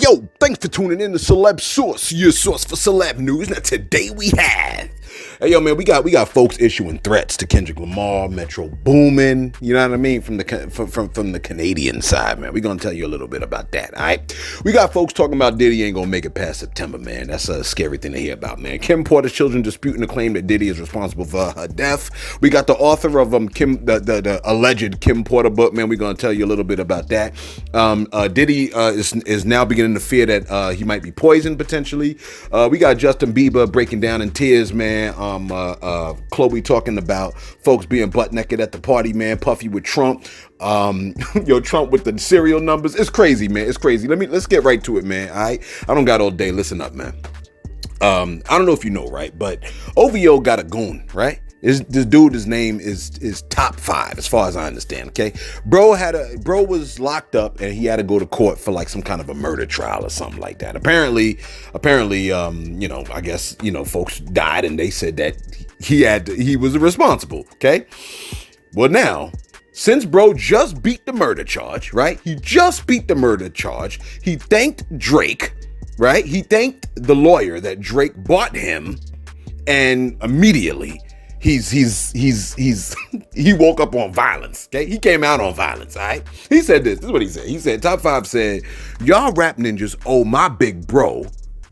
Yo, thanks for tuning in to Celeb Source, your source for celeb news. Now today we have, hey yo man, we got folks issuing threats to Kendrick Lamar, Metro Boomin, you know what I mean, from the Canadian side, man. We're gonna tell you a little bit about that, all right? We got folks talking about Diddy ain't gonna make it past September, man. That's a scary thing to hear about, man. Kim Porter's children disputing the claim that Diddy is responsible for her death. We got the author of the alleged Kim Porter book, man. We're gonna tell you a little bit about that. Diddy is now beginning to fear that he might be poisoned potentially. We got Justin Bieber breaking down in tears, man. Chloe talking about folks being butt naked at the party, man. Puffy with Trump. Trump with the serial numbers. It's crazy, man. It's crazy. Let's get right to it, man. All right. I don't got all day. Listen up, man. I don't know if you know, right? But OVO got a goon, right? This dude, his name is top 5 as far as I understand. Okay, bro was locked up and he had to go to court for like some kind of a murder trial or something like that. Apparently, I guess folks died and they said that he was responsible. Okay, well now, since bro just beat the murder charge, right? He just beat the murder charge. He thanked Drake, right? He thanked the lawyer that Drake bought him, and immediately he woke up on violence. Okay, he came out on violence. All right, he said this is what he said. He said, top 5 said, y'all rap ninjas owe my big bro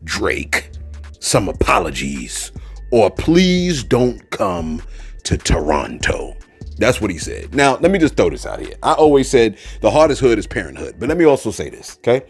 Drake some apologies, or please don't come to Toronto. That's what he said. Now let me just throw this out here. I always said the hardest hood is parenthood, but let me also say this, okay?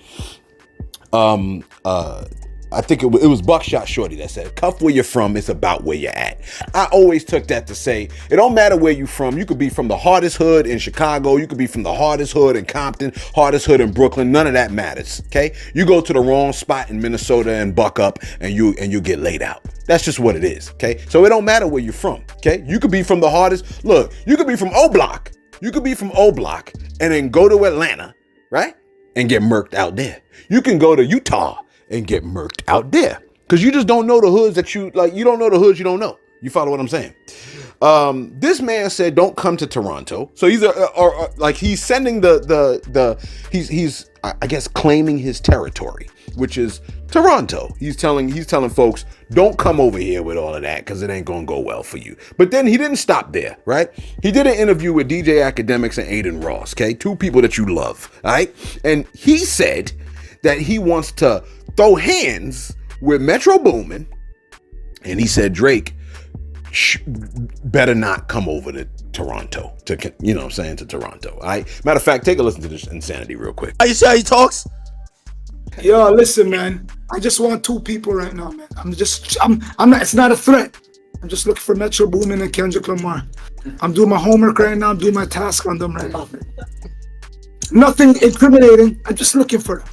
I think it was Buckshot Shorty that said, cuff where you're from, it's about where you're at. I always took that to say, it don't matter where you're from. You could be from the hardest hood in Chicago. You could be from the hardest hood in Compton, hardest hood in Brooklyn. None of that matters, okay? You go to the wrong spot in Minnesota and buck up and you get laid out. That's just what it is, okay? So it don't matter where you're from, okay? You could be from the hardest, look, you could be from O Block. You could be from O Block and then go to Atlanta, right? And get murked out there. You can go to Utah and get murked out there, because you just don't know the hoods that you don't know the hoods you don't know. You follow what I'm saying? This man said, don't come to Toronto. So he's he's sending he's I guess claiming his territory, which is Toronto. He's telling folks, don't come over here with all of that, because it ain't gonna go well for you. But then he didn't stop there, right? He did an interview with DJ Academics and Aiden Ross, okay? 2 people that you love, all right? And he said that he wants to throw hands with Metro Boomin, and he said Drake better not come over to Toronto, to Toronto. All right. Matter of fact, take a listen to this insanity real quick. You see how he talks? Yo, listen, man. I just want 2 people right now, man. I'm not. It's not a threat. I'm just looking for Metro Boomin and Kendrick Lamar. I'm doing my homework right now. I'm doing my task on them right now. Nothing incriminating. I'm just looking for them.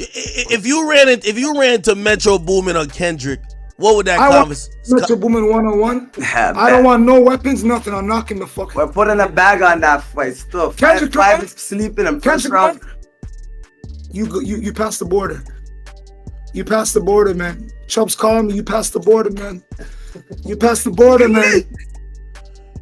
If you ran into Metro Boomin or Kendrick, what would that conversation? Metro Boomin 1-on-1. I don't want no weapons, nothing. I'm knocking the fuck. We're putting a bag on that fight still. Kendrick five is sleeping in first round. You passed the border. You passed the border, man. Chubb's calling me. You passed the border, man. You passed the border, man.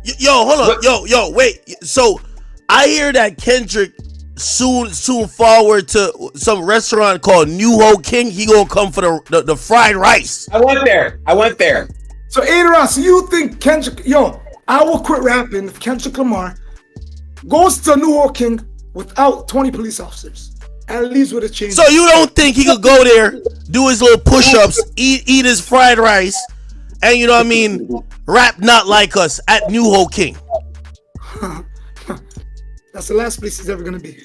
Yo, hold on. Yo, wait. So I hear that Kendrick soon forward to some restaurant called New Ho King. He gonna come for the fried rice. I went there. So Adrian, so you think Kendrick? Yo, I will quit rapping if Kendrick Lamar goes to New Ho King without 20 police officers and leaves with a chain. So you don't think he could go there, do his little push-ups, eat his fried rice, and rap Not Like Us at New Ho King? That's the last place he's ever gonna be.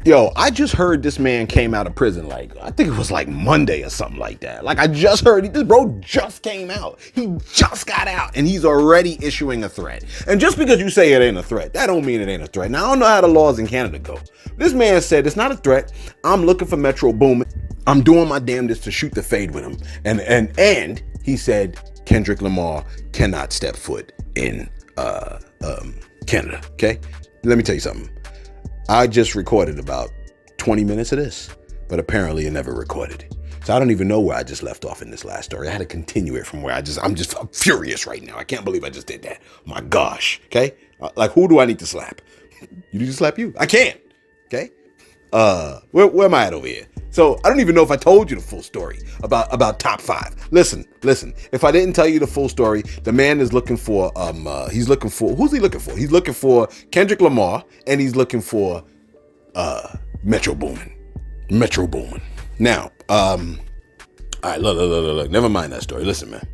Yo, I just heard this man came out of prison, I think it was Monday or something like that. I just heard this bro just came out. He just got out and he's already issuing a threat. And just because you say it ain't a threat, that don't mean it ain't a threat. Now, I don't know how the laws in Canada go. This man said it's not a threat. I'm looking for Metro Boomin. I'm doing my damnedest to shoot the fade with him. And he said Kendrick Lamar cannot step foot in Canada, okay? Let me tell you something. I just recorded about 20 minutes of this, but apparently it never recorded. So I don't even know where I just left off in this last story. I had to continue it from where I'm furious right now. I can't believe I just did that. My gosh, okay? Who do I need to slap? You need to slap you. I can't, okay? Where am I at over here? So I don't even know if I told you the full story about top 5. Listen. If I didn't tell you the full story, the man is looking for who's he looking for? He's looking for Kendrick Lamar, and he's looking for Metro Boomin. Now, all right, look. Never mind that story. Listen, man.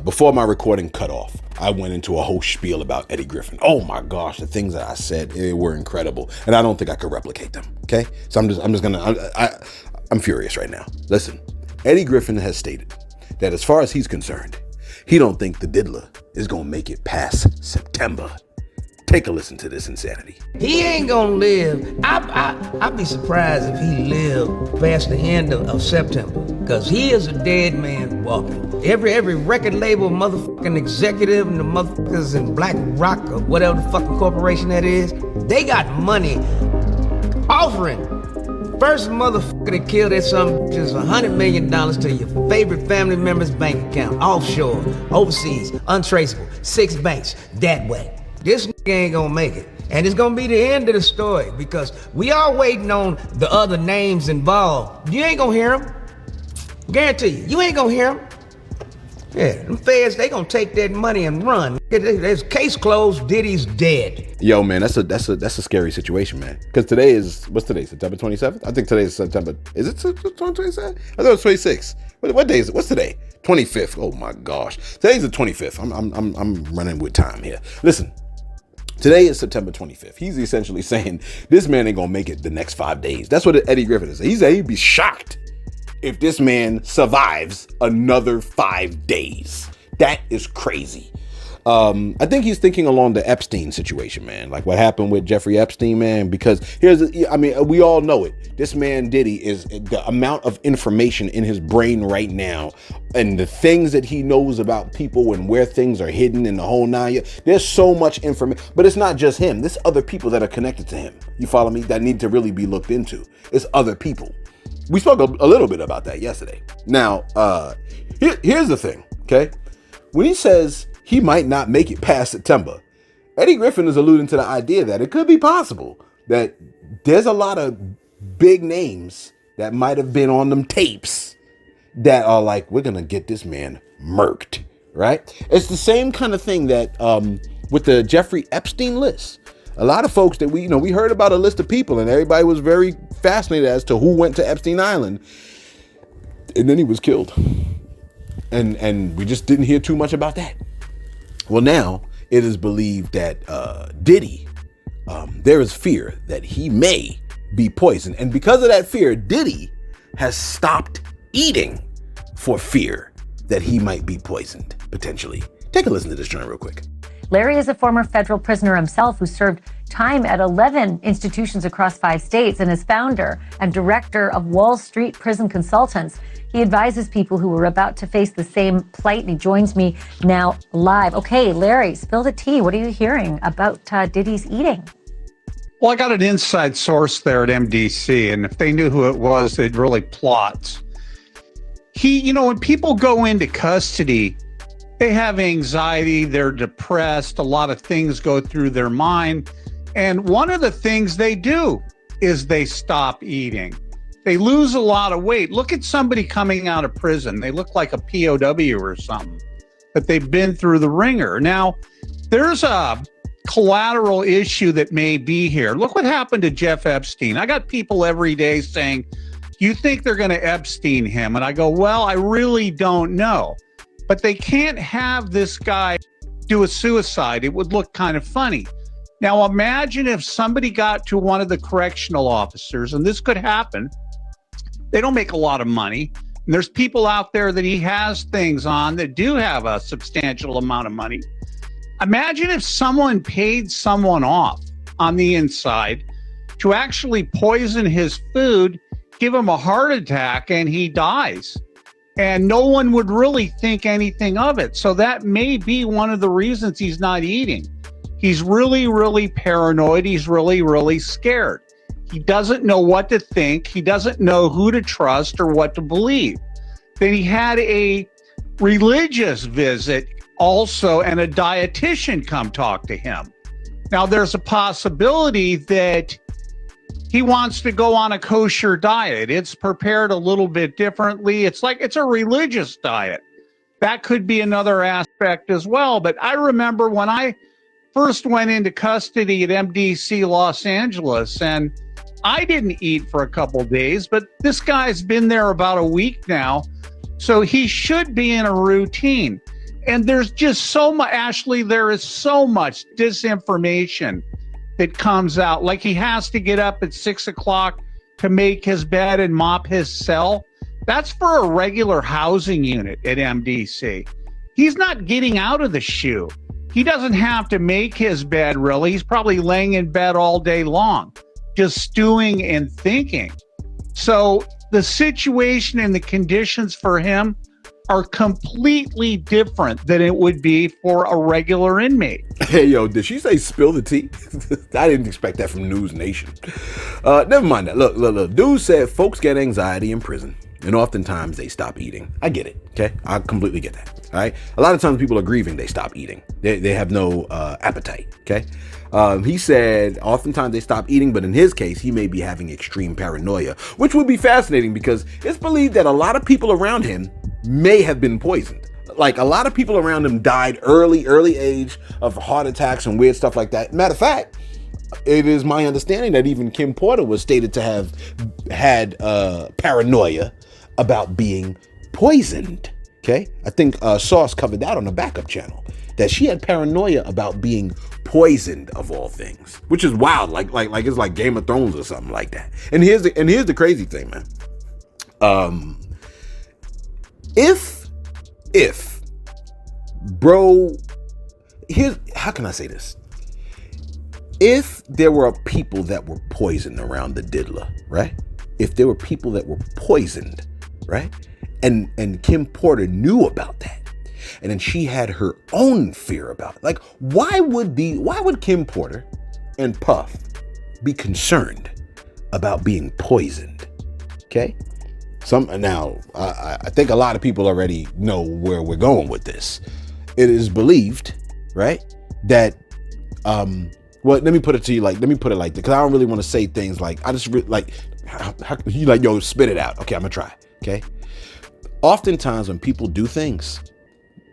Before my recording cut off, I went into a whole spiel about Eddie Griffin. Oh my gosh, the things that I said, they were incredible, and I don't think I could replicate them. Okay, so I'm furious right now. Listen, Eddie Griffin has stated that as far as he's concerned, he don't think the Diddler is gonna make it past September. Take a listen to this insanity. He ain't gonna live. I'd be surprised if he lived past the end of September, because he is a dead man walking. Every record label, motherfucking executive, and the motherfuckers in Black Rock or whatever the fucking corporation that is, they got money offering. First motherfucker that killed that son is $100 million to your favorite family member's bank account, offshore, overseas, untraceable, 6 banks, that way. This nigga ain't gonna make it. And it's gonna be the end of the story, because we are waiting on the other names involved. You ain't gonna hear them. Guarantee you ain't gonna hear them. Yeah, them feds, they gonna take that money and run. There's case closed, Diddy's dead. Yo, man, that's a scary situation, man. Because today is, what's today, September 27th? I think today is September, is it September 27th? I thought it was 26th. What day is it? What's today? 25th. Oh my gosh. Today's the 25th. I'm running with time here. Listen. Today is September 25th. He's essentially saying this man ain't gonna make it the next 5 days. That's what Eddie Griffin is. He said he'd be shocked if this man survives another 5 days. That is crazy. I think he's thinking along the Epstein situation, man. Like what happened with Jeffrey Epstein, man. Because we all know it. This man Diddy is the amount of information in his brain right now, and the things that he knows about people and where things are hidden in the whole 9 years. There's so much information, but it's not just him. There's other people that are connected to him. You follow me? That need to really be looked into. It's other people. We spoke a little bit about that yesterday. Now, here's the thing, okay? When he says he might not make it past September, Eddie Griffin is alluding to the idea that it could be possible that there's a lot of big names that might have been on them tapes that are like, we're going to get this man murked, right? It's the same kind of thing that with the Jeffrey Epstein list. A lot of folks that we heard about a list of people, and everybody was very fascinated as to who went to Epstein Island, and then he was killed. And we just didn't hear too much about that. Well, now it is believed that Diddy, there is fear that he may be poisoned. And because of that fear, Diddy has stopped eating for fear that he might be poisoned, potentially. Take a listen to this joint real quick. Larry is a former federal prisoner himself who served time at 11 institutions across 5 states and is founder and director of Wall Street Prison Consultants. He advises people who are about to face the same plight, and he joins me now live. Okay, Larry, spill the tea. What are you hearing about Diddy's eating? Well, I got an inside source there at MDC, and if they knew who it was, they'd really plot. When people go into custody, they have anxiety, they're depressed, a lot of things go through their mind. And one of the things they do is they stop eating. They lose a lot of weight. Look at somebody coming out of prison. They look like a POW or something, but they've been through the ringer. Now, there's a collateral issue that may be here. Look what happened to Jeff Epstein. I got people every day saying, you think they're going to Epstein him? And I go, well, I really don't know. But they can't have this guy do a suicide. It would look kind of funny. Now, imagine if somebody got to one of the correctional officers, and this could happen. They don't make a lot of money. And there's people out there that he has things on that do have a substantial amount of money. Imagine if someone paid someone off on the inside to actually poison his food, give him a heart attack, and he dies. And no one would really think anything of it. So that may be one of the reasons he's not eating. He's really, really paranoid. He's really, really scared. He doesn't know what to think. He doesn't know who to trust or what to believe. Then he had a religious visit also, and a dietitian come talk to him. Now, there's a possibility that he wants to go on a kosher diet. It's prepared a little bit differently. It's like it's a religious diet. That could be another aspect as well. But I remember when I first went into custody at MDC Los Angeles, and I didn't eat for a couple days, but this guy's been there about a week now. So he should be in a routine. And there's just so much, Ashley, there is so much disinformation that comes out. Like he has to get up at 6 o'clock to make his bed and mop his cell. That's for a regular housing unit at MDC. He's not getting out of the shoe. He doesn't have to make his bed, really. He's probably laying in bed all day long, just stewing and thinking. So the situation and the conditions for him are completely different than it would be for a regular inmate. Hey, yo, did she say spill the tea? I didn't expect that from News Nation. Never mind that. Look. Dude said folks get anxiety in prison, and oftentimes they stop eating. I get it, okay? I completely get that, all right? A lot of times people are grieving, they stop eating. They have no appetite, okay? He said oftentimes they stop eating, but in his case, he may be having extreme paranoia, which would be fascinating because it's believed that a lot of people around him may have been poisoned. Like a lot of people around him died early age of heart attacks and weird stuff like that. Matter of fact, it is my understanding that even Kim Porter was stated to have had paranoia about being poisoned. Okay, I think Sauce covered that on the backup channel, that she had paranoia about being poisoned of all things, which is wild. Like it's like Game of Thrones or something like that. And here's the crazy thing, man. If bro, how can I say this? If there were people that were poisoned around the diddler, right? If there were people that were poisoned, right? And Kim Porter knew about that, and then she had her own fear about it. Like, why would Kim Porter and Puff be concerned about being poisoned? Okay. Now, I think a lot of people already know where we're going with this. It is believed, right, that, well, let me put it like this, because I don't really want to say things like, I just you like, yo, spit it out. Okay, I'm gonna try. Okay. Oftentimes when people do things,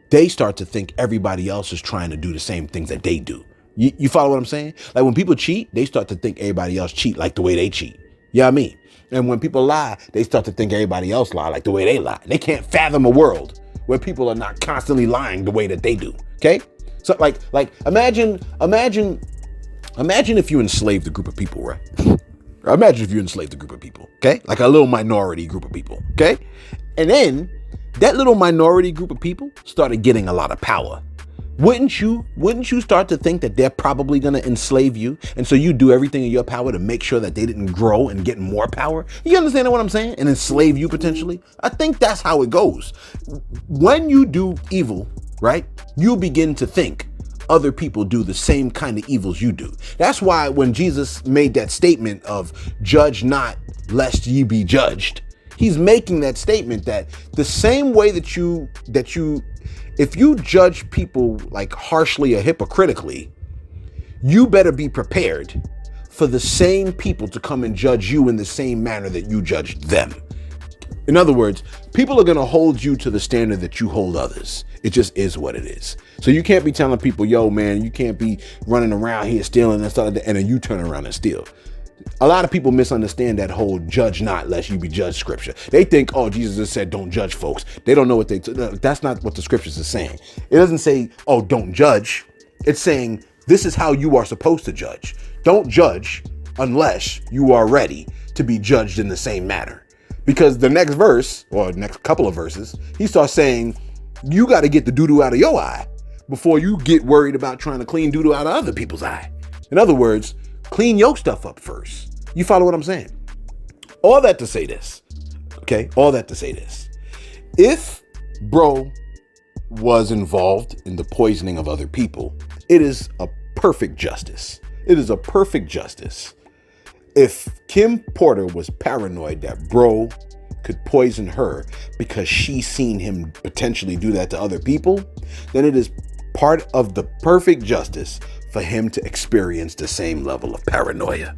they start to think everybody else is trying to do the same things that they do. You follow what I'm saying? Like when people cheat, they start to think everybody else cheat like the way they cheat. You know what I mean? And when people lie, they start to think everybody else lie like the way they lie. They can't fathom a world where people are not constantly lying the way that they do. Okay? So like imagine if you enslaved a group of people, right? Imagine if you enslaved a group of people, okay? Like a little minority group of people, okay? And then that little minority group of people started getting a lot of power. Wouldn't you start to think that they're probably going to enslave you? And so you do everything in your power to make sure that they didn't grow and get more power? You understand what I'm saying? And enslave you potentially? I think that's how it goes. When you do evil, right, you begin to think other people do the same kind of evils you do. That's why when Jesus made that statement of judge not lest ye be judged, he's making that statement that the same way that you if you judge people like harshly or hypocritically, you better be prepared for the same people to come and judge you in the same manner that you judged them. In other words, people are going to hold you to the standard that you hold others. It just is what it is. So you can't be telling people, yo, man, you can't be running around here stealing and stuff like that, and then you turn around and steal. A lot of people misunderstand that whole judge not lest you be judged scripture. They think, oh, Jesus just said don't judge folks. They don't know what that's not what the scriptures is saying. It doesn't say, oh, don't judge. It's saying this is how you are supposed to judge. Don't judge unless you are ready to be judged in the same manner. Because the next verse, or next couple of verses, he starts saying, you got to get the doo-doo out of your eye before you get worried about trying to clean doo-doo out of other people's eye. In other words, clean your stuff up first. You follow what I'm saying? All that to say this, okay? All that to say this. If bro was involved in the poisoning of other people, it is a perfect justice. It is a perfect justice. If Kim Porter was paranoid that bro could poison her because she seen him potentially do that to other people, then it is part of the perfect justice for him to experience the same level of paranoia.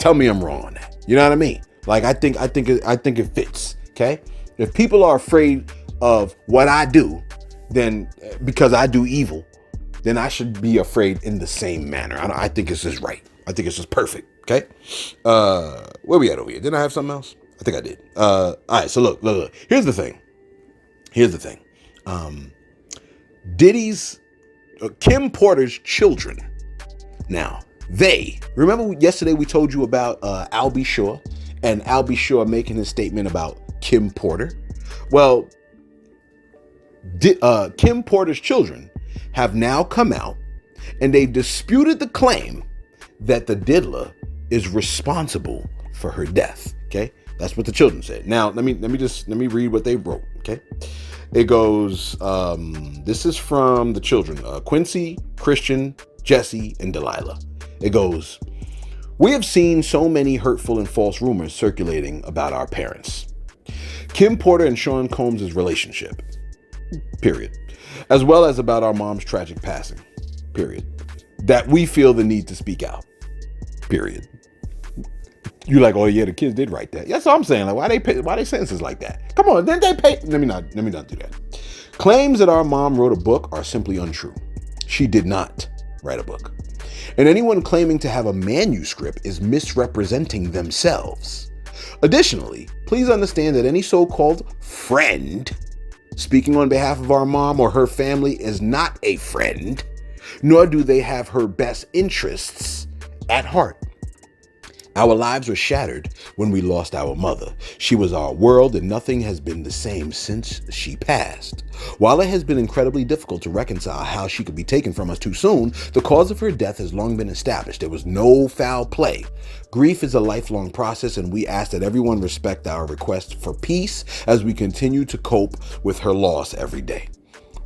Tell me I'm wrong on that. You know what I mean? Like, I think it fits. Okay. If people are afraid of what I do, then because I do evil, then I should be afraid in the same manner. I think it's just right. I think it's just perfect. Okay. Where we at over here? Didn't I have something else? I think I did. All right. So look. Here's the thing. Diddy's Kim Porter's children. Now, remember yesterday we told you about Albie Shore and Albie Shore making his statement about Kim Porter. Well, Kim Porter's children have now come out and they've disputed the claim that the diddler is responsible for her death. Okay, that's what the children said. Now let me read what they wrote. Okay, it goes. This is from the children: Quincy, Christian, Jesse, and Delilah. It goes. We have seen so many hurtful and false rumors circulating about our parents, Kim Porter and Sean Combs' relationship. Period. As well as about our mom's tragic passing. Period. That we feel the need to speak out. Period. You like, oh yeah, the kids did write that. That's what I'm saying. Like, why they sentences like that? Come on, didn't they pay? Let me not do that. Claims that our mom wrote a book are simply untrue. She did not write a book. And anyone claiming to have a manuscript is misrepresenting themselves. Additionally, please understand that any so-called friend speaking on behalf of our mom or her family is not a friend, nor do they have her best interests at heart. Our lives were shattered when we lost our mother. She was our world, and nothing has been the same since she passed. While it has been incredibly difficult to reconcile how she could be taken from us too soon, the cause of her death has long been established. There was no foul play. Grief is a lifelong process, and we ask that everyone respect our request for peace as we continue to cope with her loss every day.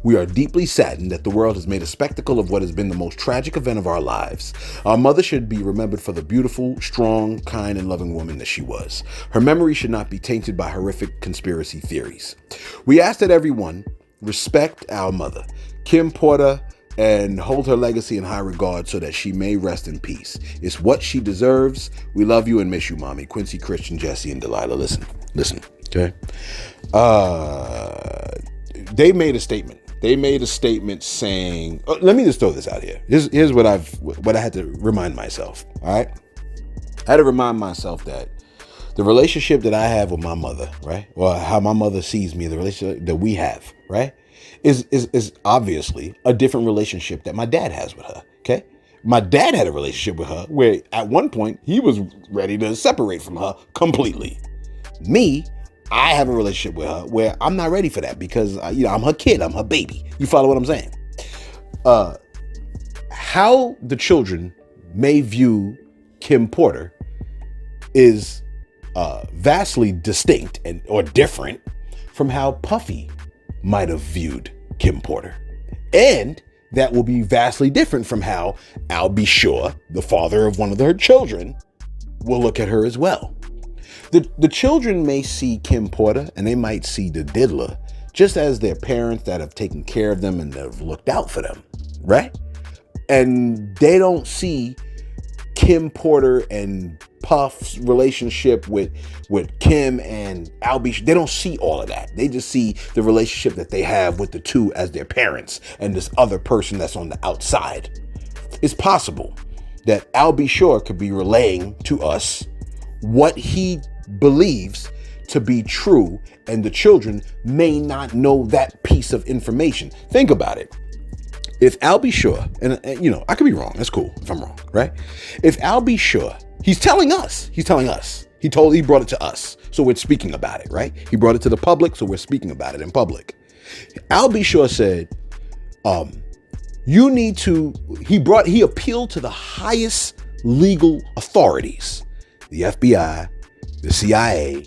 We are deeply saddened that the world has made a spectacle of what has been the most tragic event of our lives. Our mother should be remembered for the beautiful, strong, kind, and loving woman that she was. Her memory should not be tainted by horrific conspiracy theories. We ask that everyone respect our mother, Kim Porter, and hold her legacy in high regard so that she may rest in peace. It's what she deserves. We love you and miss you, Mommy. Quincy, Christian, Jesse, and Delilah. Listen, okay? They made a statement. They made a statement saying, let me just throw this out here. Here's what I had to remind myself. All right. I had to remind myself that the relationship that I have with my mother, right? Or how my mother sees me, the relationship that we have, right? Is obviously a different relationship that my dad has with her. Okay. My dad had a relationship with her where at one point he was ready to separate from her completely. Me, I have a relationship with her where I'm not ready for that because, I'm her kid. I'm her baby. You follow what I'm saying? How the children may view Kim Porter is vastly distinct or different from how Puffy might have viewed Kim Porter. And that will be vastly different from how Albie Shore, the father of one of their children, will look at her as well. The children may see Kim Porter and they might see the diddler just as their parents that have taken care of them and that have looked out for them, right? And they don't see Kim Porter and Puff's relationship with Kim and Albie. They don't see all of that. They just see the relationship that they have with the two as their parents and this other person that's on the outside. It's possible that Albie Shore could be relaying to us what he believes to be true, and the children may not know that piece of information. Think about it. If Albie Shore, and I could be wrong. That's cool if I'm wrong, right? If Albie Shore, he's telling us. He brought it to us. So we're speaking about it, right? He brought it to the public, so we're speaking about it in public. Albie Shore said, he appealed to the highest legal authorities, the FBI, the CIA,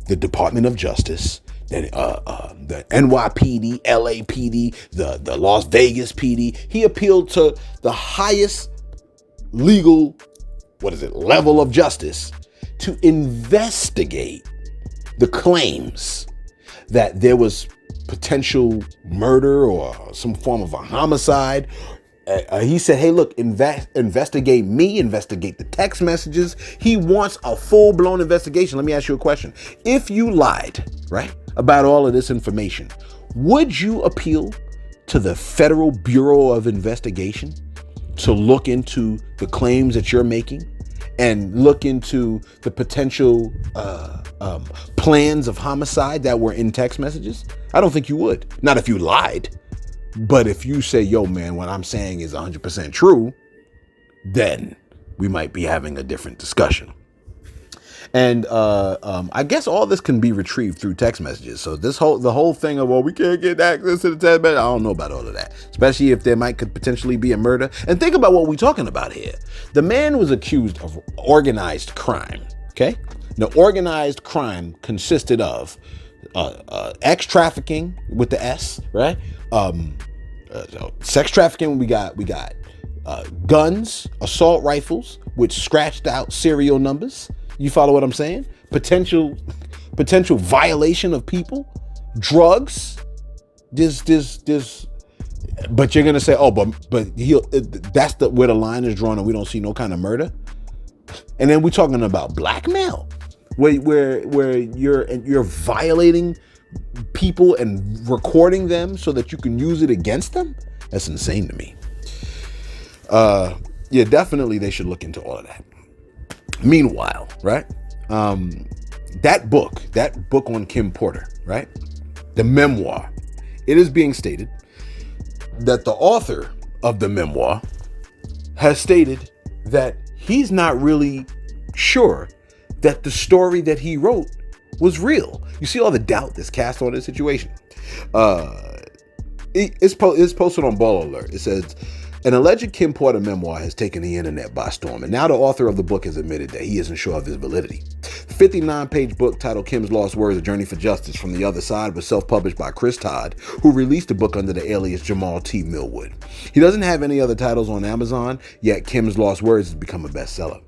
the Department of Justice, the NYPD, LAPD, the Las Vegas PD. He appealed to the highest legal, level of justice to investigate the claims that there was potential murder or some form of a homicide He said, hey, look, investigate me, investigate the text messages. He wants a full-blown investigation. Let me ask you a question. If you lied, right, about all of this information, would you appeal to the Federal Bureau of Investigation to look into the claims that you're making and look into the potential plans of homicide that were in text messages? I don't think you would. Not if you lied. But if you say, yo, man, what I'm saying is 100% true, then we might be having a different discussion. And I guess all this can be retrieved through text messages. So the whole thing of, well, we can't get access to the text message, I don't know about all of that, especially if there could potentially be a murder. And think about what we're talking about here. The man was accused of organized crime. Okay. Now, organized crime consisted of X trafficking with the S, right? Sex trafficking. We got guns, assault rifles with scratched out serial numbers. You follow what I'm saying? Potential violation of people, drugs. This. But you're gonna say, oh, but that's where the line is drawn, and we don't see no kind of murder. And then we're talking about blackmail, where you're violating people and recording them so that you can use it against them. That's insane to me. Yeah, definitely they should look into all of that. Meanwhile, right? That book on Kim Porter, right? The memoir. It is being stated that the author of the memoir has stated that he's not really sure that the story that he wrote was real. You see all the doubt that's cast on this situation. It's posted on Ball Alert. It says, an alleged Kim Porter memoir has taken the internet by storm, and now the author of the book has admitted that he isn't sure of its validity. The 59-page book titled Kim's Lost Words, A Journey for Justice from the Other Side was self-published by Chris Todd, who released the book under the alias Jamal T. Millwood. He doesn't have any other titles on Amazon, yet Kim's Lost Words has become a bestseller.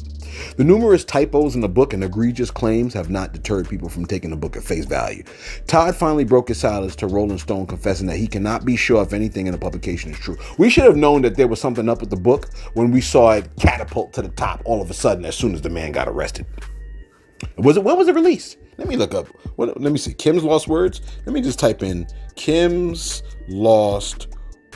The numerous typos in the book and egregious claims have not deterred people from taking the book at face value. Todd finally broke his silence to Rolling Stone, confessing that he cannot be sure if anything in the publication is true. We should have known that there was something up with the book when we saw it catapult to the top all of a sudden as soon as the man got arrested. When was it released? Let me look up. Let me see. Kim's Lost Words. Let me just type in Kim's Lost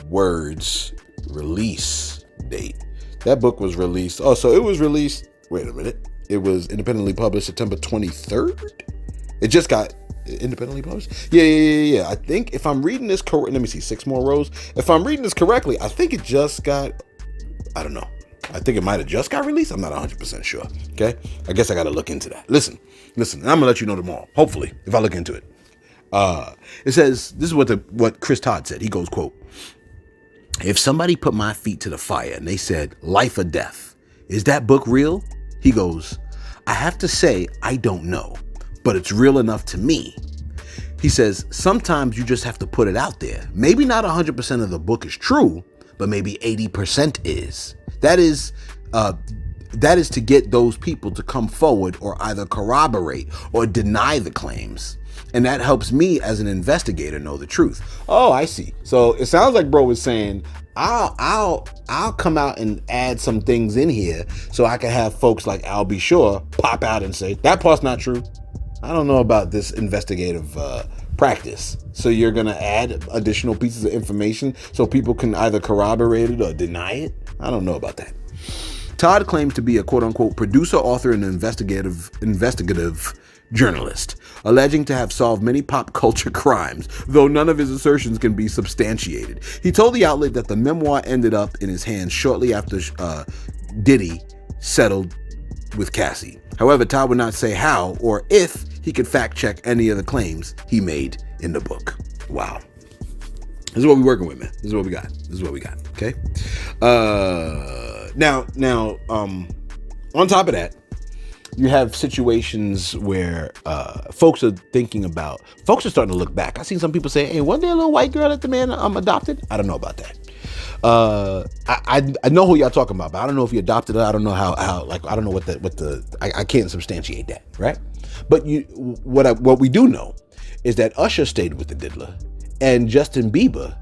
Words release date. That book was released. Oh, so it was released. Wait a minute. It was independently published September 23rd. It just got independently published. Yeah. I think if I'm reading this correctly, let me see, 6 more rows. If I'm reading this correctly, I think it just got, I don't know. I think it might have just got released. I'm not 100% sure. Okay. I guess I got to look into that. Listen, and I'm going to let you know tomorrow, hopefully, if I look into it. It says, this is what Chris Todd said. He goes, quote, if somebody put my feet to the fire and they said life or death, is that book real? He goes, I have to say, I don't know, but it's real enough to me. He says, sometimes you just have to put it out there. Maybe not 100% of the book is true, but maybe 80% is. That is to get those people to come forward or either corroborate or deny the claims. And that helps me as an investigator know the truth. Oh, I see. So it sounds like bro was saying, I'll come out and add some things in here so I can have folks like Al B. Shore pop out and say, that part's not true. I don't know about this investigative practice. So you're going to add additional pieces of information so people can either corroborate it or deny it. I don't know about that. Todd claims to be a quote-unquote producer, author, and investigative journalist, alleging to have solved many pop culture crimes, though none of his assertions can be substantiated. He told the outlet that the memoir ended up in his hands shortly after Diddy settled with Cassie. However, Todd would not say how or if he could fact check any of the claims he made in the book. Wow. This is what we're working with, man. This is what we got. Okay. Now, on top of that, you have situations where folks are starting to look back. I seen some people say, hey, wasn't there a little white girl that the man adopted? I don't know about that. I know who y'all talking about, but I don't know if he adopted her. I don't know how I don't know I can't substantiate that, right? But what we do know is that Usher stayed with the diddler and Justin Bieber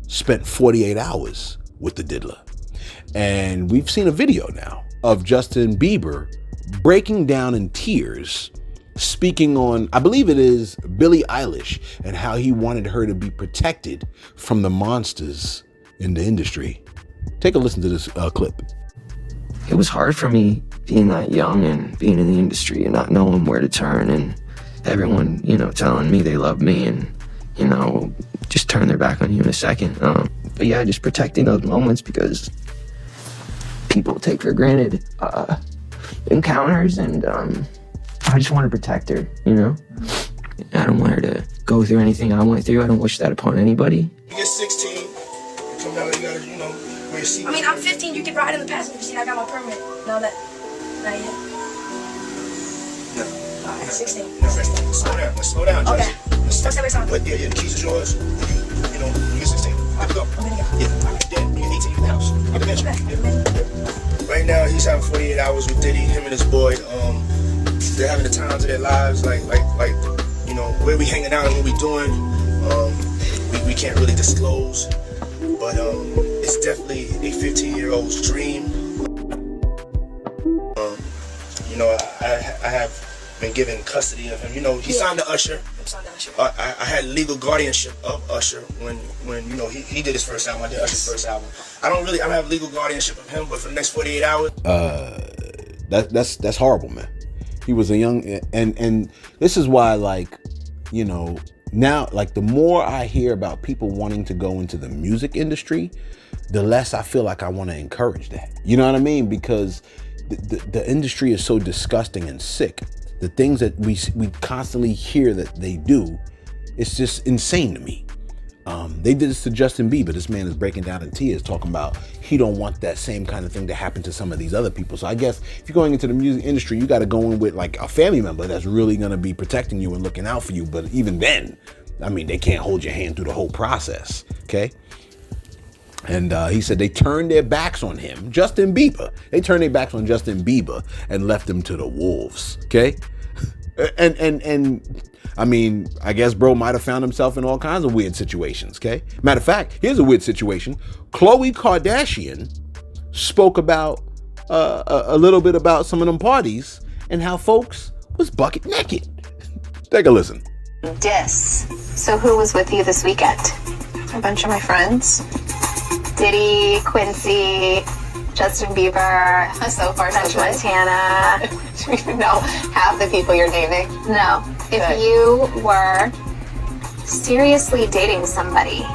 spent 48 hours with the diddler. And we've seen a video now of Justin Bieber breaking down in tears, speaking on, I believe it is Billie Eilish, and how he wanted her to be protected from the monsters in the industry. Take a listen to this clip. It was hard for me being that young and being in the industry and not knowing where to turn, and everyone, telling me they love me and, just turn their back on you in a second. But yeah, just protecting those moments, because people take for granted encounters, and I just want to protect her, I don't want her to go through anything I went through. I don't wish that upon anybody. You get 16, you come down, you gotta, wear your seat. I mean, I'm 15, you can ride in the passenger seat. I got my permit. Not yet. No. Alright, 16. No, slow down. Let's slow down, Okay. Just. What's that? But yeah, the keys is yours. You get 16. Let's go. I'm gonna go. Yeah, you get 18 in the house. Get the bench. Yeah. Right now, he's having 48 hours with Diddy, him and his boy. They're having the times of their lives, like, where we hanging out and what we doing. We can't really disclose, but it's definitely a 15-year-old's dream. I have been given custody of him. He signed to Usher. I had legal guardianship of Usher when he did his first album. I did Usher's first album. I don't have legal guardianship of him, but for the next 48 hours. That's horrible, man. He was a young, and this is why, now, the more I hear about people wanting to go into the music industry, the less I feel like I want to encourage that. You know what I mean? Because the industry is so disgusting and sick. The things that we constantly hear that they do, it's just insane to me. They did this to Justin Bieber. This man is breaking down in tears, talking about he don't want that same kind of thing to happen to some of these other people. So I guess if you're going into the music industry, you got to go in with a family member that's really going to be protecting you and looking out for you. But even then, they can't hold your hand through the whole process. Okay. And he said they turned their backs on him, Justin Bieber. They turned their backs on Justin Bieber and left him to the wolves. Okay. And I guess bro might have found himself in all kinds of weird situations. Okay. Matter of fact, here's a weird situation. Khloe Kardashian spoke about a little bit about some of them parties and how folks was bucket naked. Take a listen. So who was with you this weekend? A bunch of my friends. Diddy, Quincy, Justin Bieber, so far French Montana. Do you even know half the people you're naming? No. Good. If you were seriously dating somebody,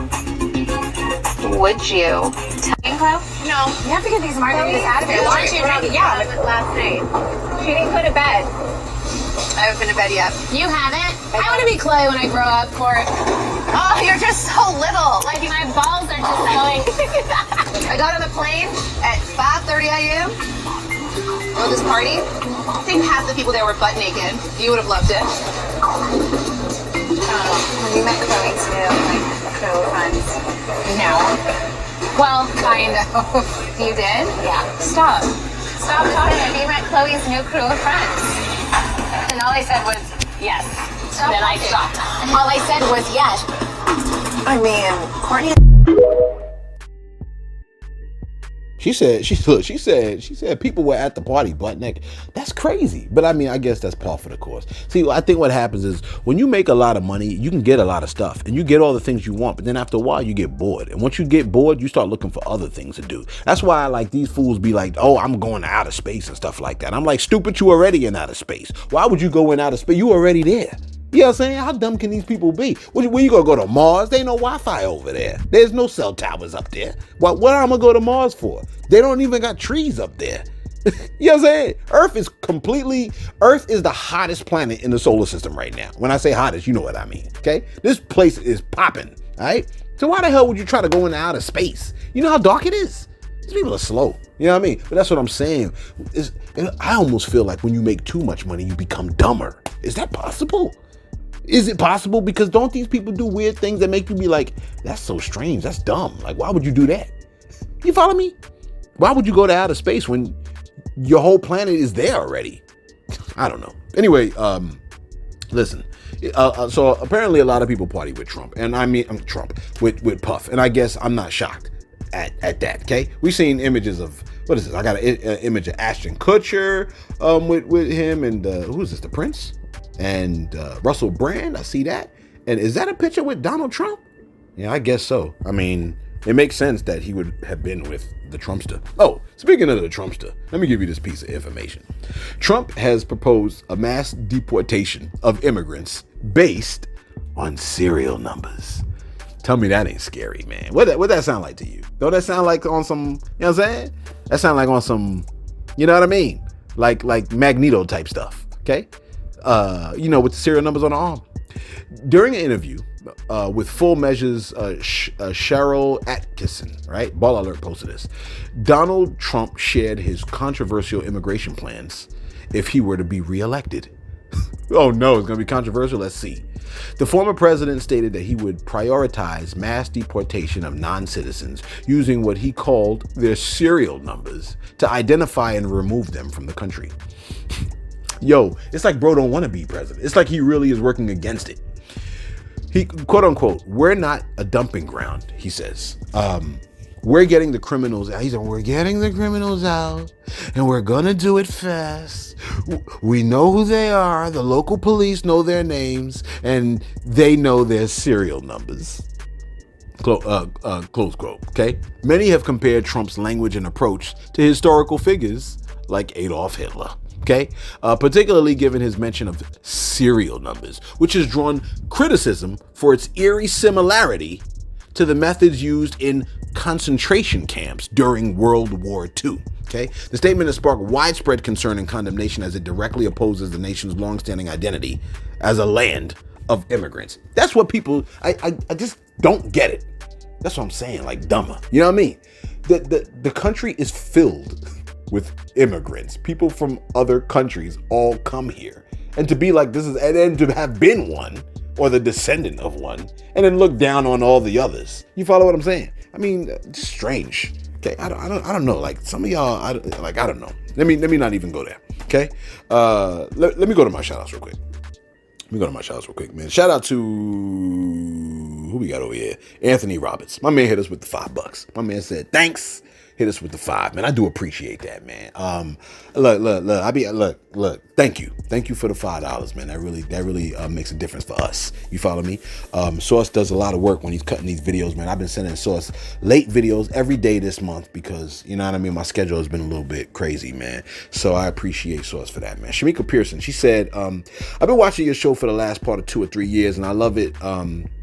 would you? No. You have to get these margaritas out of here. Why aren't you drinking? Yeah, but last night. She didn't go to bed. I haven't been to bed yet. You haven't? I want to be Clay when I grow up, Court. Oh, you're just so little. Like, my balls are just going. I got on the plane at 5:30 a.m. Go to this party. I think half the people there were butt naked. You would have loved it. Have you met Chloe too? Like, crew friends? No. Well, kind of. You did? Yeah. Stop talking. Have you met Chloe's new crew of friends? And all I said was, yes. And then I stopped. All I said was, yes. Courtney. She said people were at the party butt naked. That's crazy. But I guess that's par for the course. See, I think what happens is when you make a lot of money, you can get a lot of stuff and you get all the things you want. But then after a while, you get bored. And once you get bored, you start looking for other things to do. That's why these fools be like, oh, I'm going to outer space and stuff like that. I'm like, stupid, you already in outer space. Why would you go in outer space? You already there. You know what I'm saying? How dumb can these people be? Where you gonna go to Mars? There ain't no Wi-Fi over there. There's no cell towers up there. What am I gonna go to Mars for? They don't even got trees up there. You know what I'm saying? Earth is the hottest planet in the solar system right now. When I say hottest, you know what I mean, okay? This place is popping, all right? So why the hell would you try to go into outer space? You know how dark it is? These people are slow. You know what I mean? But that's what I'm saying. I almost feel like when you make too much money, you become dumber. Is that possible? Is it possible? Because don't these people do weird things that make you be like, that's so strange, that's dumb. Like, why would you do that? You follow me? Why would you go to outer space when your whole planet is there already? I don't know. Anyway, listen. So apparently a lot of people party with Trump. And Trump with Puff. And I guess I'm not shocked. at that. Okay, we've seen images of, what is this? I got an image of Ashton Kutcher with him and who's this? The Prince and Russell Brand. I see that. And is that a picture with Donald Trump? Yeah, I guess so. I mean, it makes sense that he would have been with the Trumpster. Oh, speaking of the Trumpster, let me give you this piece of information. Trump has proposed a mass deportation of immigrants based on serial numbers. Tell me that ain't scary, man. What that sound like to you? Don't that sound like on some, you know what I'm saying? That sound like on some, you know what I mean? Like Magneto type stuff, okay? With the serial numbers on the arm. During an interview with Full Measure's Cheryl Atkinson, right? Ball Alert posted this. Donald Trump shared his controversial immigration plans if he were to be reelected. Oh no, it's going to be controversial. Let's see. The former president stated that he would prioritize mass deportation of non-citizens using what he called their serial numbers to identify and remove them from the country. Yo, it's like bro don't want to be president. It's like he really is working against it. He, quote unquote, we're not a dumping ground, he says. We're getting the criminals out. He said, we're getting the criminals out and we're going to do it fast. We know who they are. The local police know their names and they know their serial numbers. Close quote. Okay. Many have compared Trump's language and approach to historical figures like Adolf Hitler. Okay, particularly given his mention of serial numbers, which has drawn criticism for its eerie similarity to the methods used in concentration camps during World War II. Okay, the statement has sparked widespread concern and condemnation as it directly opposes the nation's longstanding identity as a land of immigrants. That's what people, I just don't get it. That's what I'm saying, like dumber. You know what I mean? The country is filled with immigrants. People from other countries all come here. And to be like this is, and then to have been one or the descendant of one and then look down on all the others. You follow what I'm saying? I mean, it's strange. Okay, I don't know. Like some of y'all, I don't know. Let me not even go there. Okay, let me go to my shout outs real quick. Man. Shout out to who we got over here? Anthony Roberts. My man hit us with the $5. My man said thanks. Hit us with the 5, man. I do appreciate that, man. Look. Thank you for the $5, man. That really makes a difference for us. You follow me? Sauce does a lot of work when he's cutting these videos, man. I've been sending Sauce late videos every day this month because, you know what I mean, my schedule has been a little bit crazy, man. So I appreciate Sauce for that, man. Shamika Pearson, she said, I've been watching your show for the last part of 2 or 3 years, and I love it.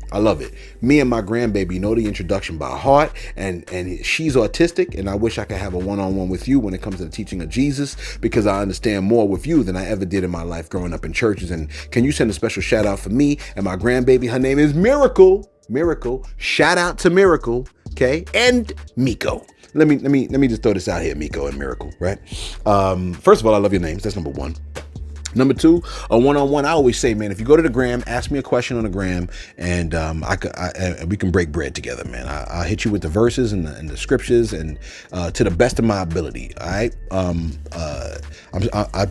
I love it. Me and my grandbaby know the introduction by heart, and she's autistic, and I wish I could have a one-on-one with you when it comes to the teaching of Jesus, because I understand more with you than I ever did in my life growing up in churches. And can you send a special shout out for me and my grandbaby? Her name is Miracle. Shout out to Miracle, okay? And Miko. Let me just throw this out here, Miko and Miracle, right? First of all, I love your names. That's number 1. Number 2, a one-on-one. I always say, man, if you go to the gram, ask me a question on the gram, and we can break bread together, man. I'll hit you with the verses and the scriptures, and to the best of my ability. All right. I'm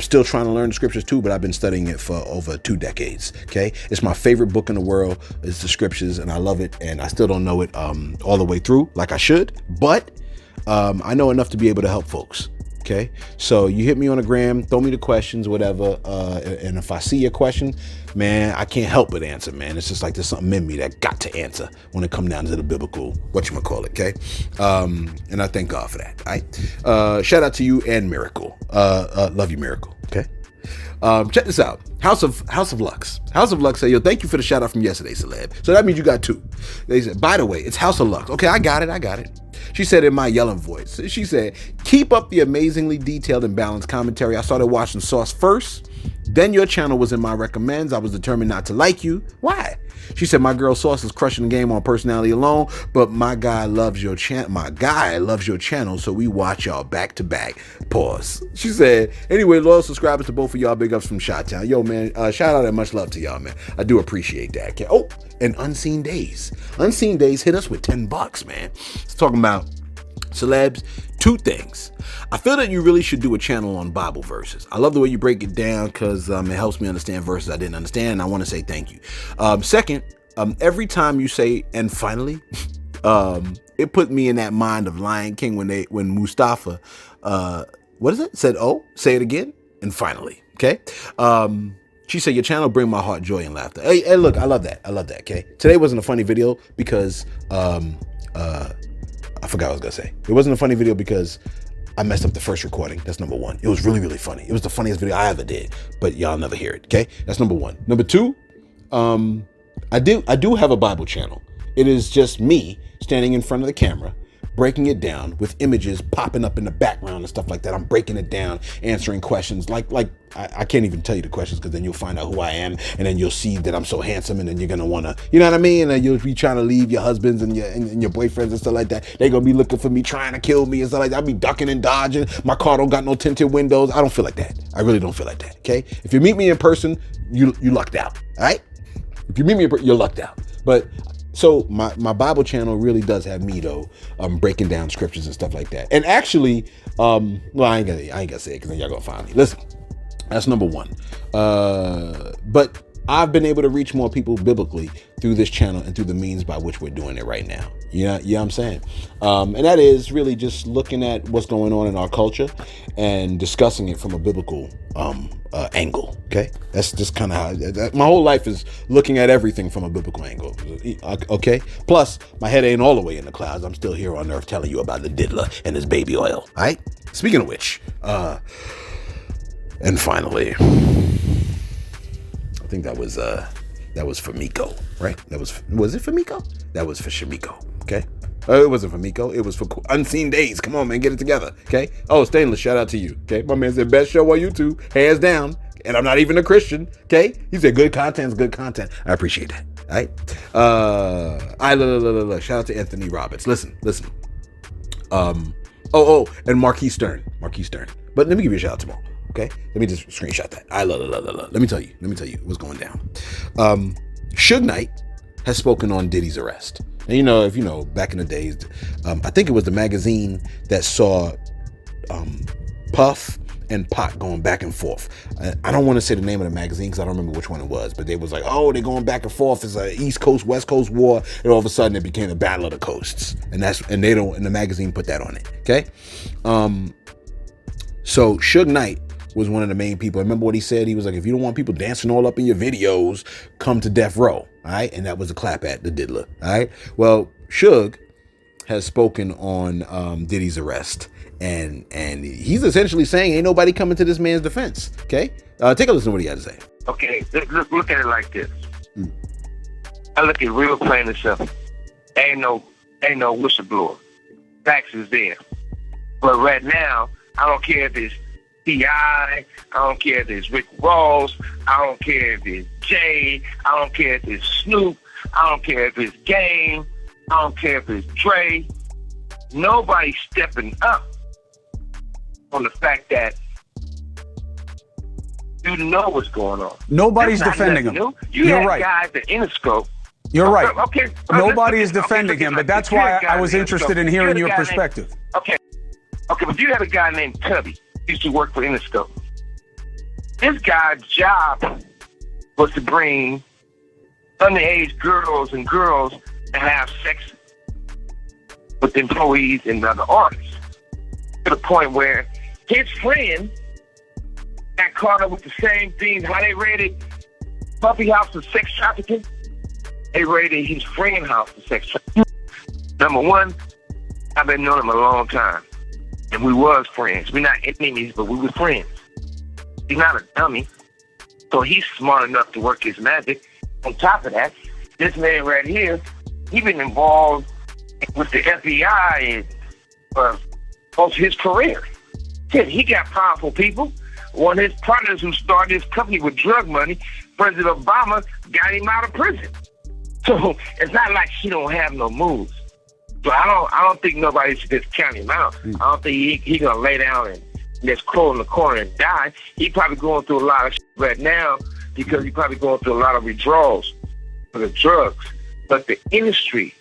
still trying to learn the scriptures too, but I've been studying it for over 2 decades. Okay, it's my favorite book in the world. It's the scriptures, and I love it. And I still don't know it all the way through like I should, but I know enough to be able to help folks. Okay, so you hit me on the gram, throw me the questions, whatever, and if I see your question, man, I can't help but answer, man. It's just like there's something in me that got to answer when it comes down to the biblical, whatchamacallit, okay? And I thank God for that, all right? Shout out to you and Miracle. Love you, Miracle, okay? Check this out. House of Lux. House of Lux say, yo, thank you for the shout out from yesterday, Celeb. So that means you got 2. They said, by the way, it's House of Lux. Okay, I got it. She said in my yelling voice, she said, keep up the amazingly detailed and balanced commentary. I started watching Sauce first. Then your channel was in my recommends. I was determined not to like you. Why? She said, my girl Sauce is crushing the game on personality alone, but my guy loves your channel, so we watch y'all back to back. Pause. She said, anyway, loyal subscribers to both of y'all, big ups from Chi-Town. Yo, man, shout out and much love to y'all, man. I do appreciate that. Okay? Oh, and Unseen Days. Unseen Days hit us with $10, man. It's talking about Celebs. 2 things. I feel that you really should do a channel on Bible verses. I love the way you break it down because it helps me understand verses I didn't understand, and I want to say thank you. Second, every time you say, and finally, It put me in that mind of Lion King when Mustafa, what is it? Said, "Oh, say it again." And finally, okay. She said, "Your channel bring my heart joy and laughter." Hey, look, I love that. Okay. Today wasn't a funny video because I forgot what I was gonna say. It wasn't a funny video because I messed up the first recording. That's number one. It was really, really funny. It was the funniest video I ever did, but y'all never hear it. Okay, that's number one. Number two, I do have a Bible channel. It is just me standing in front of the camera, breaking it down with images popping up in the background and stuff like that. I'm breaking it down, answering questions. Like I can't even tell you the questions because then you'll find out who I am, and then you'll see that I'm so handsome, and then you're gonna wanna, you know what I mean? And then you'll be trying to leave your husbands and your boyfriends and stuff like that. They're gonna be looking for me, trying to kill me and stuff like that. I'll be ducking and dodging. My car don't got no tinted windows. I don't feel like that. I really don't feel like that. Okay? If you meet me in person, you lucked out. All right? If you meet me in person, you're lucked out. But so my Bible channel really does have me though, breaking down scriptures and stuff like that. And actually, well, I ain't gonna say it because then y'all gonna find me. Listen, that's number one. But I've been able to reach more people biblically through this channel and through the means by which we're doing it right now. Yeah, what I'm saying? And that is really just looking at what's going on in our culture and discussing it from a biblical angle. Okay, that's just kind of how my whole life is, looking at everything from a biblical angle. Okay, plus my head ain't all the way in the clouds. I'm still here on earth telling you about the diddler and his baby oil. All right. Speaking of which, and finally, I think that was for Miko, right? Was it for Miko? That was for Shamiko. Okay. It wasn't for Miko. It was for Unseen Days. Come on, man, get it together. Okay. Oh, Stainless, shout out to you. Okay. My man said best show on YouTube, hands down. And I'm not even a Christian. Okay. He said good content is good content. I appreciate that. All right. Shout out to Anthony Roberts. Listen. And Marquis Stern. But let me give you a shout out tomorrow. Okay, let me just screenshot that. Let me tell you what's going down. Suge Knight has spoken on Diddy's arrest. And if you know, back in the days, I think it was the magazine that saw Puff and Pac going back and forth. I don't want to say the name of the magazine because I don't remember which one it was, but they was like, oh, they're going back and forth. It's an East Coast, West Coast war, and all of a sudden it became a battle of the coasts. And the magazine put that on it. Okay. So Suge Knight was one of the main people. I remember what he said. He was like, if you don't want people dancing all up in your videos, come to Death Row. All right. And that was a clap at the diddler. All right. Well, Suge has spoken on Diddy's arrest. And he's essentially saying ain't nobody coming to this man's defense. Okay. Take a listen to what he had to say. Okay. Look at it like this. I look at real plain and simple. Ain't no whistleblower. Facts is there. But right now, I don't care if it's T.I., I don't care if it's Rick Ross, I don't care if it's Jay, I don't care if it's Snoop, I don't care if it's Game, I don't care if it's Dre. Nobody's stepping up on the fact that you know what's going on. Nobody's defending him. You're right. Guys at Interscope. You're right. Okay. Nobody is defending him, but that's why I was interested in hearing your perspective. Okay, but you had a guy named Tubby. He used to work for Interscope. This guy's job was to bring underage girls and have sex with employees and other artists. To the point where his friend got caught up with the same things. How they raided Puffy House for sex trafficking, they raided his friend's house for sex trafficking. Number one, I've been knowing him a long time. And we was friends. We're not enemies, but we were friends. He's not a dummy. So he's smart enough to work his magic. On top of that, this man right here, he been involved with the FBI and most of his career. He got powerful people. One of his partners who started his company with drug money, President Obama, got him out of prison. So it's not like he don't have no moves. So I don't think nobody should just count him out. I don't think he gonna lay down and just crawl in the corner and die. He probably going through a lot of shit right now because he probably going through a lot of withdrawals for the drugs. But the industry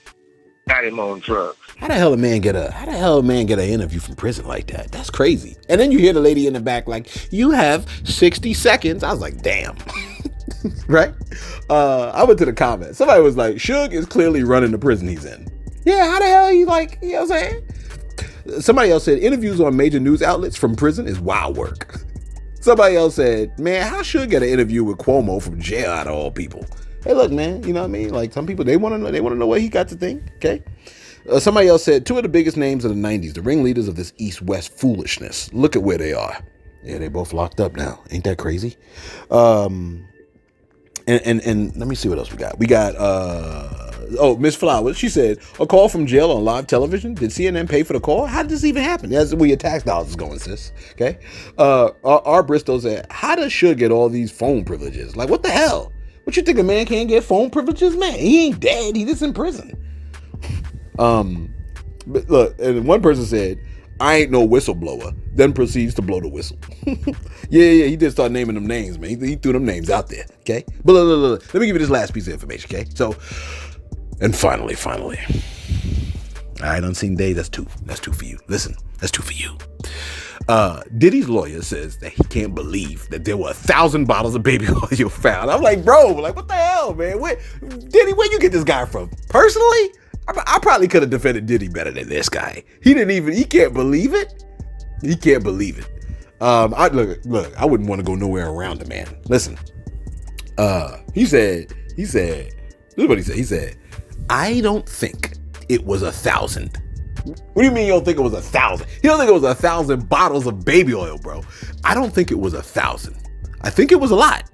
got him on drugs. How the hell a man get an interview from prison like that? That's crazy. And then you hear the lady in the back like, you have 60 seconds. I was like, damn. Right? I went to the comments. Somebody was like, Suge is clearly running the prison he's in. Yeah, how the hell you like, you know what I'm saying? Somebody else said interviews on major news outlets from prison is wild work. Somebody else said, man, how should get an interview with Cuomo from jail out of all people? Hey, look, man, you know what I mean? Like some people, they want to know what he got to think. Okay. Somebody else said, two of the biggest names of the 90s, the ringleaders of this East-West foolishness. Look at where they are. Yeah, they both locked up now. Ain't that crazy? And let me see what else we got. We got, Miss Flowers. She said, a call from jail on live television. Did CNN pay for the call? How did this even happen? That's where your tax dollars is going, sis. Okay. R. Bristol said, how does Suge get all these phone privileges? Like, what the hell? What you think a man can't get phone privileges? Man, he ain't dead. He just in prison. But look, and one person said, I ain't no whistleblower, then proceeds to blow the whistle. yeah, he did start naming them names, man. He threw them names out there, okay? But look, let me give you this last piece of information, okay? So, and finally, all right, Unseen Day, that's two for you. Listen, that's two for you. Diddy's lawyer says that he can't believe that there were 1,000 bottles of baby oil found. I'm like, bro, like, what the hell, man? Diddy, where you get this guy from? Personally, I probably could have defended Diddy better than this guy. He can't believe it. He can't believe it. Look, I wouldn't want to go nowhere around the man. Listen, he said, this is what he said. He said, I don't think it was 1,000. What do you mean you don't think it was 1,000? He don't think it was 1,000 bottles of baby oil, bro. I don't think it was 1,000. I think it was a lot.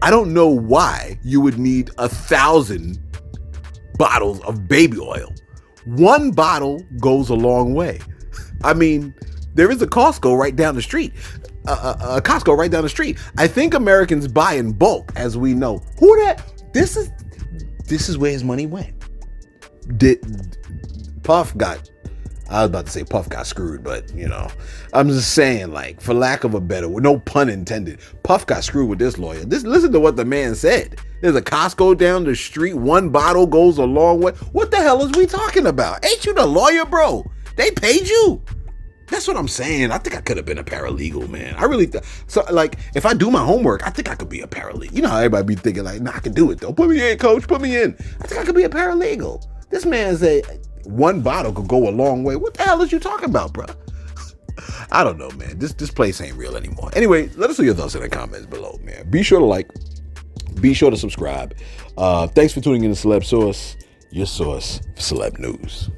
I don't know why you would need 1,000 bottles of baby oil. One bottle goes a long way. I mean, there is a Costco right down the street. A Costco right down the street. I think Americans buy in bulk, as we know. This is where his money went. Puff got screwed, but you know, I'm just saying, like, for lack of a better word, no pun intended, Puff got screwed with this lawyer. Listen to what the man said. There's a Costco down the street. One bottle goes a long way. What the hell is we talking about? Ain't you the lawyer, bro? They paid you. That's what I'm saying. I think I could have been a paralegal, man. I really so like if I do my homework, I think I could be a paralegal. You know how everybody be thinking like, nah, I can do it though. Put me in, coach. Put me in. I think I could be a paralegal. This man say one bottle could go a long way. What the hell is you talking about, bro? I don't know, man. This place ain't real anymore. Anyway, let us know your thoughts in the comments below, man. Be sure to like. Be sure to subscribe. Thanks for tuning in to Celeb Source, your source for celeb news.